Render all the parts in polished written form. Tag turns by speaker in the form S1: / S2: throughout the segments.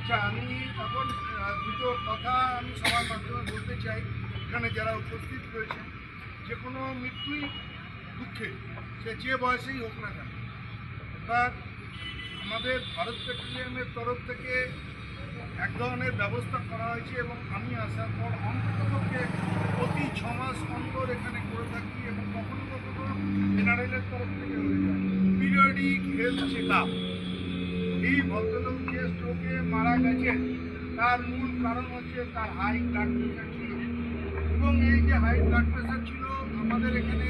S1: আচ্ছা, আমি এখন দুটো কথা আমি সবার মাধ্যমে বলতে চাই। এখানে যারা উপস্থিত রয়েছেন, যে কোনো মৃত্যুই দুঃখে, সে যে বয়সেই হোক না কেন। এবার আমাদের ভারত পেট্রোলিয়ামের তরফ থেকে এক ধরনের ব্যবস্থা করা হয়েছে এবং আমি আসার পর অন্ততপক্ষে প্রতি 6 মাস অন্তর এখানে করে থাকি এবং কখনো কখনো এনআরএলের তরফ থেকে হয়ে যায় পিরিয়ডিক হেলথ চেক আপ। এই ভদ্রলোক যে স্ট্রোকে মারা গেছেন তার মূল কারণ হচ্ছে তার হাই ব্লাড প্রেশার ছিল, এবং এই যে হাই ব্লাড প্রেশার ছিল, আমাদের এখানে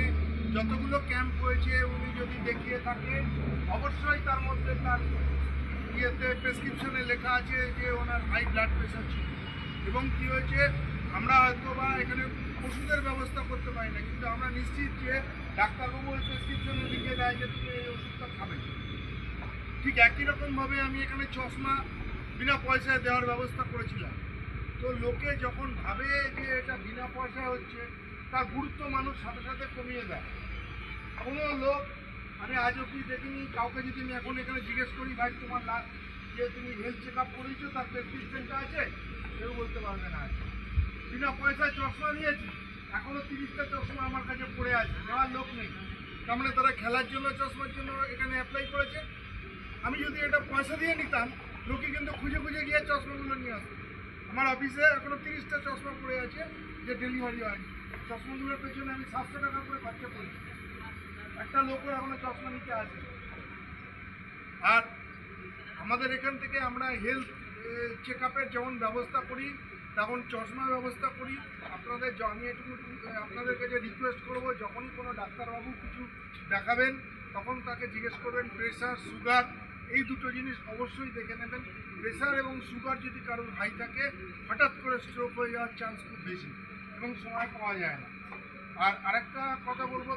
S1: যতগুলো ক্যাম্প হয়েছে উনি যদি দেখিয়ে থাকে অবশ্যই তার মধ্যে তার ইয়েতে প্রেসক্রিপশনে লেখা আছে যে ওনার হাই ব্লাড প্রেশার ছিল। এবং কী হয়েছে, আমরা হয়তো বা এখানে ওষুধের ব্যবস্থা করতে পারি না, কিন্তু আমরা নিশ্চিত যে ডাক্তারবাবু ওই প্রেসক্রিপশনে লিখে দেয় যে তুমি এই ওষুধটা খাবে। ঠিক একই রকমভাবে আমি এখানে চশমা বিনা পয়সায় দেওয়ার ব্যবস্থা করেছিলাম। তো লোকে যখন ভাবে যে এটা বিনা পয়সায় হচ্ছে, তার গুরুত্ব মানুষ সাথে সাথে কমিয়ে দেয়। কোনো লোক, আমি আজ অব্দি দেখিনি কাউকে যদি আমি এখন এখানে জিজ্ঞেস করি ভাই তোমার যে তুমি হেলথ চেক আপ করেছো তার প্রেসক্রিপশনটা আছে, কেউ বলতে পারবে না আছে। বিনা পয়সায় চশমা নিয়েছি, এখনও 30টা চশমা আমার কাছে পড়ে আছে, নেওয়ার লোক নেই। তার মানে তারা খেলার জন্য চশমার জন্য এখানে অ্যাপ্লাই করেছে। আমি যদি এটা পয়সা দিয়ে নিতাম, লোকে কিন্তু খুঁজে খুঁজে গিয়ে চশমাগুলো নিয়ে আসতো। আমার অফিসে এখনো 30টা চশমা পড়ে আছে যে ডেলিভারি হয়নি। চশমাগুলোর পেছনে আমি 700 টাকা করে খরচা করি, একটা লোকও এখনো চশমা নিতে আসে। আর আমাদের এখান থেকে আমরা হেলথ চেক আপের যেমন ব্যবস্থা করি, তেমন চশমার ব্যবস্থা করি। আপনাদের আমি এটুকু আপনাদের কাছে রিকোয়েস্ট করবো, যখনই কোনো ডাক্তারবাবু কিছু দেখাবেন তখন তাকে জিজ্ঞেস করবেন প্রেশার, সুগার, এই দুটো জিনিস অবশ্যই দেখে নেবেন। প্রেশার এবং সুগার যদি কারোর হাই থাকে, হঠাৎ করে স্ট্রোক হয়ে যাওয়ার চান্স খুব বেশি এবং সময় পাওয়া যায় না। আর আরেকটা কথা বলবো,